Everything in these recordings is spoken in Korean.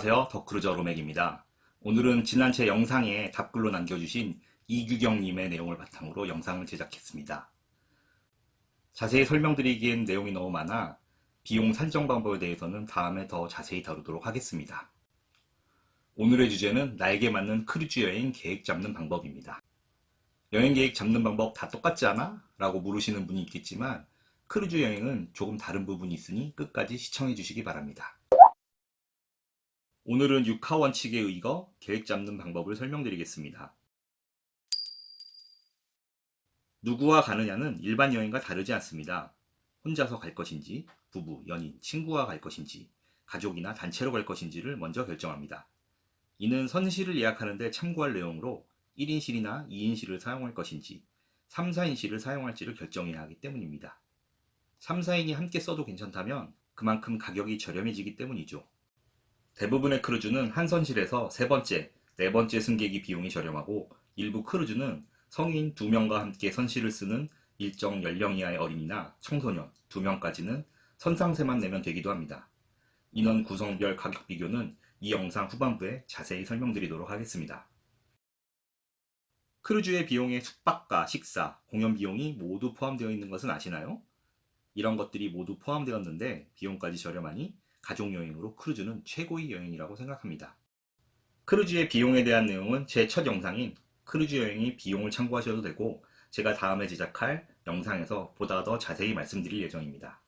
안녕하세요. 더크루저 로맥입니다. 오늘은 지난 제 영상에 답글로 남겨주신 이규경님의 내용을 바탕으로 영상을 제작했습니다. 자세히 설명드리기엔 내용이 너무 많아 비용 산정 방법에 대해서는 다음에 더 자세히 다루도록 하겠습니다. 오늘의 주제는 나에게 맞는 크루즈 여행 계획 잡는 방법입니다. 여행 계획 잡는 방법 다 똑같지 않아? 라고 물으시는 분이 있겠지만 크루즈 여행은 조금 다른 부분이 있으니 끝까지 시청해 주시기 바랍니다. 오늘은 6화 원칙에 의거 계획 잡는 방법을 설명드리겠습니다. 누구와 가느냐는 일반 여행과 다르지 않습니다. 혼자서 갈 것인지, 부부, 연인, 친구와 갈 것인지, 가족이나 단체로 갈 것인지를 먼저 결정합니다. 이는 선실을 예약하는데 참고할 내용으로 1인실이나 2인실을 사용할 것인지, 3, 4인실을 사용할지를 결정해야 하기 때문입니다. 3, 4인이 함께 써도 괜찮다면 그만큼 가격이 저렴해지기 때문이죠. 대부분의 크루즈는 한 선실에서 세 번째, 네 번째 승객이 비용이 저렴하고 일부 크루즈는 성인 2명과 함께 선실을 쓰는 일정 연령 이하의 어린이나 청소년 2명까지는 선상세만 내면 되기도 합니다. 인원 구성별 가격 비교는 이 영상 후반부에 자세히 설명드리도록 하겠습니다. 크루즈의 비용에 숙박과 식사, 공연 비용이 모두 포함되어 있는 것은 아시나요? 이런 것들이 모두 포함되었는데 비용까지 저렴하니 가족여행으로 크루즈는 최고의 여행이라고 생각합니다. 크루즈의 비용에 대한 내용은 제 첫 영상인 크루즈 여행의 비용을 참고하셔도 되고 제가 다음에 제작할 영상에서 보다 더 자세히 말씀드릴 예정입니다.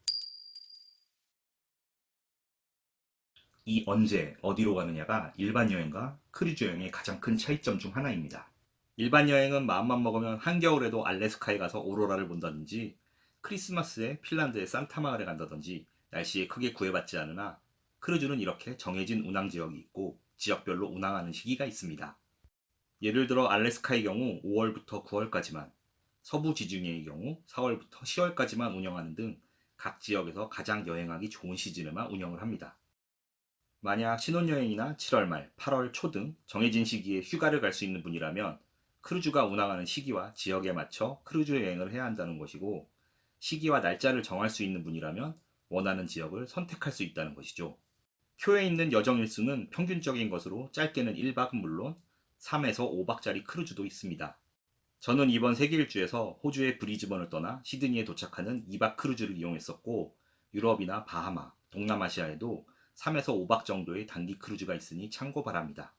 이 언제, 어디로 가느냐가 일반 여행과 크루즈 여행의 가장 큰 차이점 중 하나입니다. 일반 여행은 마음만 먹으면 한겨울에도 알래스카에 가서 오로라를 본다든지 크리스마스에 핀란드의 산타마을에 간다든지 날씨에 크게 구애받지 않으나 크루즈는 이렇게 정해진 운항 지역이 있고 지역별로 운항하는 시기가 있습니다. 예를 들어 알래스카의 경우 5월부터 9월까지만, 서부 지중해의 경우 4월부터 10월까지만 운영하는 등 각 지역에서 가장 여행하기 좋은 시즌에만 운영을 합니다. 만약 신혼여행이나 7월 말, 8월 초 등 정해진 시기에 휴가를 갈 수 있는 분이라면 크루즈가 운항하는 시기와 지역에 맞춰 크루즈 여행을 해야 한다는 것이고, 시기와 날짜를 정할 수 있는 분이라면 원하는 지역을 선택할 수 있다는 것이죠. 표에 있는 여정 일수는 평균적인 것으로 짧게는 1박은 물론 3에서 5박짜리 크루즈도 있습니다. 저는 이번 세계 일주에서 호주의 브리즈번을 떠나 시드니에 도착하는 2박 크루즈를 이용했었고 유럽이나 바하마, 동남아시아에도 3에서 5박 정도의 단기 크루즈가 있으니 참고 바랍니다.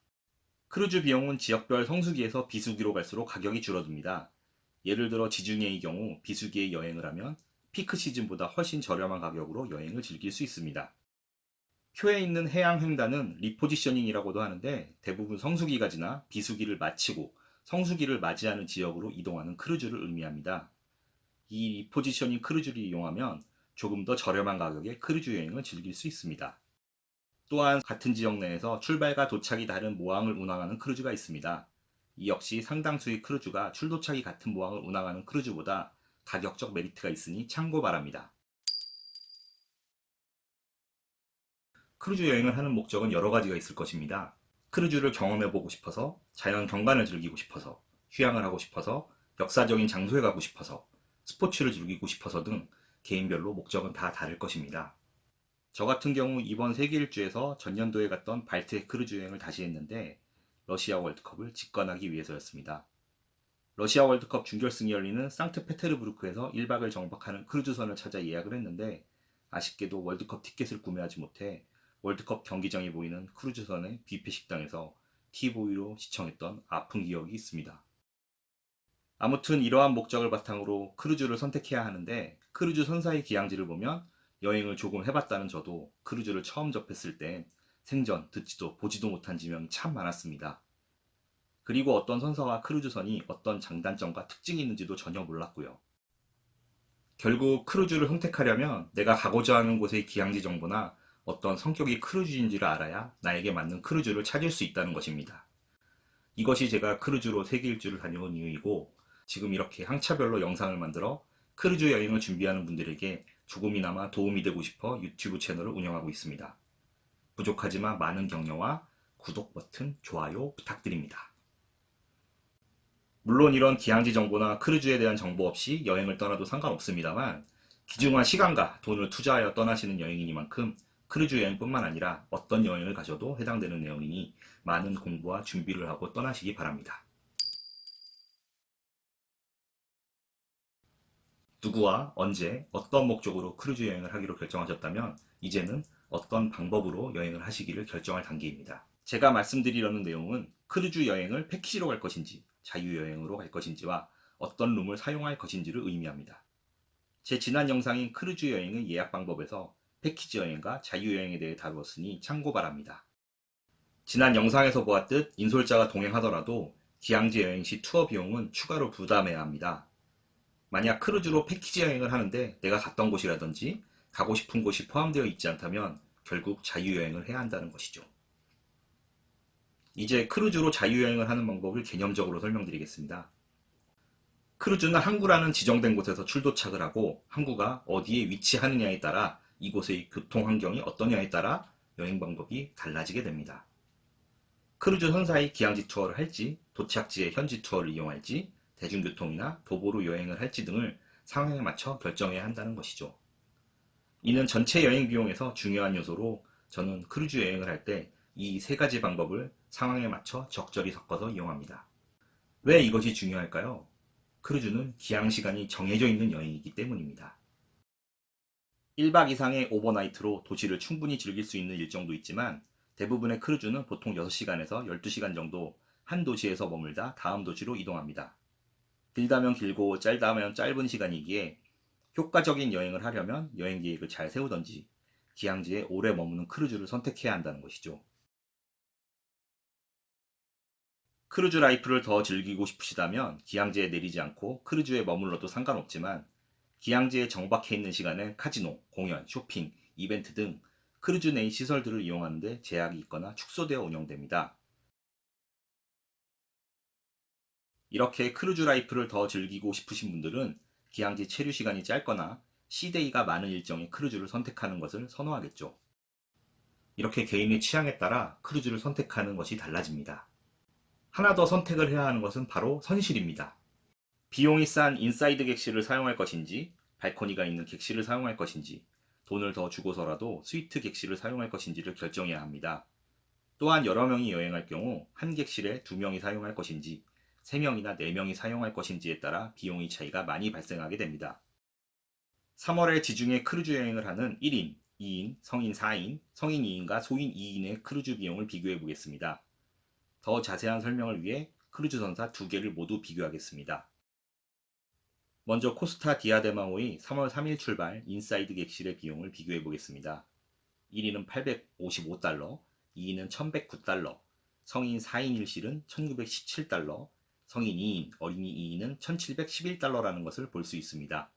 크루즈 비용은 지역별 성수기에서 비수기로 갈수록 가격이 줄어듭니다. 예를 들어 지중해의 경우 비수기에 여행을 하면 피크 시즌보다 훨씬 저렴한 가격으로 여행을 즐길 수 있습니다. 표에 있는 해양 횡단은 리포지셔닝이라고도 하는데 대부분 성수기가 지나 비수기를 마치고 성수기를 맞이하는 지역으로 이동하는 크루즈를 의미합니다. 이 리포지셔닝 크루즈를 이용하면 조금 더 저렴한 가격에 크루즈 여행을 즐길 수 있습니다. 또한 같은 지역 내에서 출발과 도착이 다른 모항을 운항하는 크루즈가 있습니다. 이 역시 상당수의 크루즈가 출도착이 같은 모항을 운항하는 크루즈보다 가격적 메리트가 있으니 참고 바랍니다. 크루즈 여행을 하는 목적은 여러 가지가 있을 것입니다. 크루즈를 경험해보고 싶어서, 자연 경관을 즐기고 싶어서, 휴양을 하고 싶어서, 역사적인 장소에 가고 싶어서, 스포츠를 즐기고 싶어서 등 개인별로 목적은 다 다를 것입니다. 저 같은 경우 이번 세계 일주에서 전년도에 갔던 발트해 크루즈 여행을 다시 했는데 러시아 월드컵을 직관하기 위해서였습니다. 러시아 월드컵 준결승이 열리는 상트페테르부르크에서 1박을 정박하는 크루즈선을 찾아 예약을 했는데 아쉽게도 월드컵 티켓을 구매하지 못해 월드컵 경기장이 보이는 크루즈선의 뷔페 식당에서 티보이로 시청했던 아픈 기억이 있습니다. 아무튼 이러한 목적을 바탕으로 크루즈를 선택해야 하는데 크루즈 선사의 기항지를 보면 여행을 조금 해봤다는 저도 크루즈를 처음 접했을 땐 생전 듣지도 보지도 못한 지명이 참 많았습니다. 그리고 어떤 선사와 크루즈선이 어떤 장단점과 특징이 있는지도 전혀 몰랐고요. 결국 크루즈를 선택하려면 내가 가고자 하는 곳의 기항지 정보나 어떤 성격이 크루즈인지를 알아야 나에게 맞는 크루즈를 찾을 수 있다는 것입니다. 이것이 제가 크루즈로 세계 일주를 다녀온 이유이고 지금 이렇게 항차별로 영상을 만들어 크루즈 여행을 준비하는 분들에게 조금이나마 도움이 되고 싶어 유튜브 채널을 운영하고 있습니다. 부족하지만 많은 격려와 구독 버튼, 좋아요 부탁드립니다. 물론 이런 기항지 정보나 크루즈에 대한 정보 없이 여행을 떠나도 상관없습니다만 귀중한 시간과 돈을 투자하여 떠나시는 여행이니만큼 크루즈 여행뿐만 아니라 어떤 여행을 가셔도 해당되는 내용이니 많은 공부와 준비를 하고 떠나시기 바랍니다. 누구와 언제 어떤 목적으로 크루즈 여행을 하기로 결정하셨다면 이제는 어떤 방법으로 여행을 하시기를 결정할 단계입니다. 제가 말씀드리려는 내용은 크루즈 여행을 패키지로 갈 것인지 자유여행으로 갈 것인지와 어떤 룸을 사용할 것인지를 의미합니다. 제 지난 영상인 크루즈 여행의 예약 방법에서 패키지 여행과 자유여행에 대해 다루었으니 참고 바랍니다. 지난 영상에서 보았듯 인솔자가 동행하더라도 기항제 여행 시 투어 비용은 추가로 부담해야 합니다. 만약 크루즈로 패키지 여행을 하는데 내가 갔던 곳이라든지 가고 싶은 곳이 포함되어 있지 않다면 결국 자유여행을 해야 한다는 것이죠. 이제 크루즈로 자유여행을 하는 방법을 개념적으로 설명드리겠습니다. 크루즈는 항구라는 지정된 곳에서 출도착을 하고 항구가 어디에 위치하느냐에 따라 이곳의 교통 환경이 어떠냐에 따라 여행 방법이 달라지게 됩니다. 크루즈 선사의 기항지 투어를 할지 도착지의 현지 투어를 이용할지 대중교통이나 도보로 여행을 할지 등을 상황에 맞춰 결정해야 한다는 것이죠. 이는 전체 여행 비용에서 중요한 요소로 저는 크루즈 여행을 할 때 이 세 가지 방법을 상황에 맞춰 적절히 섞어서 이용합니다. 왜 이것이 중요할까요? 크루즈는 기항 시간이 정해져 있는 여행이기 때문입니다. 1박 이상의 오버나이트로 도시를 충분히 즐길 수 있는 일정도 있지만 대부분의 크루즈는 보통 6시간에서 12시간 정도 한 도시에서 머물다 다음 도시로 이동합니다. 길다면 길고 짧다면 짧은 시간이기에 효과적인 여행을 하려면 여행 계획을 잘 세우던지 기항지에 오래 머무는 크루즈를 선택해야 한다는 것이죠. 크루즈 라이프를 더 즐기고 싶으시다면 기항지에 내리지 않고 크루즈에 머물러도 상관없지만 기항지에 정박해 있는 시간엔 카지노, 공연, 쇼핑, 이벤트 등 크루즈 내 시설들을 이용하는 데 제약이 있거나 축소되어 운영됩니다. 이렇게 크루즈 라이프를 더 즐기고 싶으신 분들은 기항지 체류 시간이 짧거나 C데이가 많은 일정의 크루즈를 선택하는 것을 선호하겠죠. 이렇게 개인의 취향에 따라 크루즈를 선택하는 것이 달라집니다. 하나 더 선택을 해야 하는 것은 바로 선실입니다. 비용이 싼 인사이드 객실을 사용할 것인지 발코니가 있는 객실을 사용할 것인지 돈을 더 주고서라도 스위트 객실을 사용할 것인지를 결정해야 합니다. 또한 여러 명이 여행할 경우 한 객실에 2명이 사용할 것인지 3명이나 4명이 사용할 것인지에 따라 비용의 차이가 많이 발생하게 됩니다. 3월에 지중해 크루즈 여행을 하는 1인, 2인, 성인 4인, 성인 2인과 소인 2인의 크루즈 비용을 비교해 보겠습니다. 더 자세한 설명을 위해 크루즈 선사 2개를 모두 비교하겠습니다. 먼저 코스타 디아데마호의 3월 3일 출발 인사이드 객실의 비용을 비교해 보겠습니다. 1인은 855달러, 2인은 1109달러, 성인 4인 1실은 1917달러, 성인 2인, 어린이 2인은 1711달러라는 것을 볼 수 있습니다.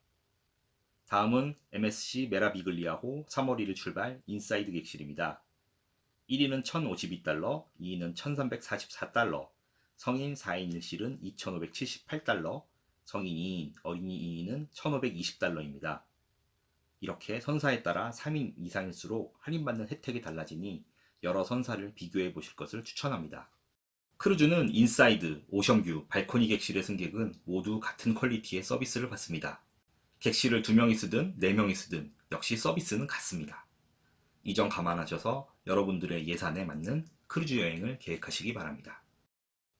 다음은 MSC 메라비글리아호 3월 1일 출발 인사이드 객실입니다. 1인은 1052달러, 2인은 1344달러, 성인 4인 1실은 2578달러, 성인 2인, 어린이 2인은 1520달러입니다. 이렇게 선사에 따라 3인 이상일수록 할인받는 혜택이 달라지니 여러 선사를 비교해 보실 것을 추천합니다. 크루즈는 인사이드, 오션뷰, 발코니 객실의 승객은 모두 같은 퀄리티의 서비스를 받습니다. 객실을 2명이 쓰든 4명이 쓰든 역시 서비스는 같습니다. 이 점 감안하셔서 여러분들의 예산에 맞는 크루즈 여행을 계획하시기 바랍니다.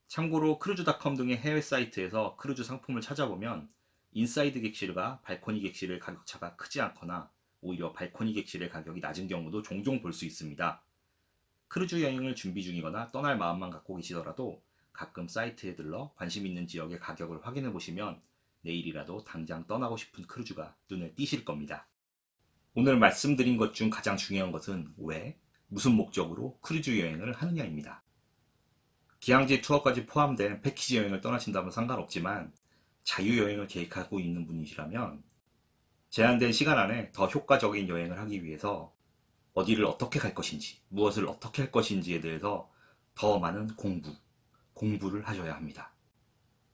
참고로 크루즈닷컴 등의 해외 사이트에서 크루즈 상품을 찾아보면 인사이드 객실과 발코니 객실의 가격차가 크지 않거나 오히려 발코니 객실의 가격이 낮은 경우도 종종 볼 수 있습니다. 크루즈 여행을 준비 중이거나 떠날 마음만 갖고 계시더라도 가끔 사이트에 들러 관심 있는 지역의 가격을 확인해 보시면 내일이라도 당장 떠나고 싶은 크루즈가 눈에 띄실 겁니다. 오늘 말씀드린 것 중 가장 중요한 것은 왜, 무슨 목적으로 크루즈 여행을 하느냐입니다. 기항지 투어까지 포함된 패키지 여행을 떠나신다면 상관없지만 자유여행을 계획하고 있는 분이시라면 제한된 시간 안에 더 효과적인 여행을 하기 위해서 어디를 어떻게 갈 것인지, 무엇을 어떻게 할 것인지에 대해서 더 많은 공부를 하셔야 합니다.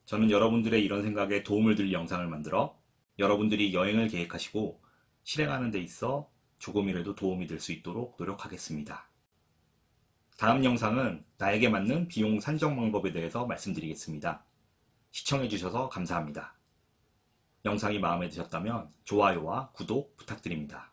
저는 여러분들의 이런 생각에 도움을 드릴 영상을 만들어 여러분들이 여행을 계획하시고 실행하는 데 있어 조금이라도 도움이 될 수 있도록 노력하겠습니다. 다음 영상은 나에게 맞는 비용 산정 방법에 대해서 말씀드리겠습니다. 시청해주셔서 감사합니다. 영상이 마음에 드셨다면 좋아요와 구독 부탁드립니다.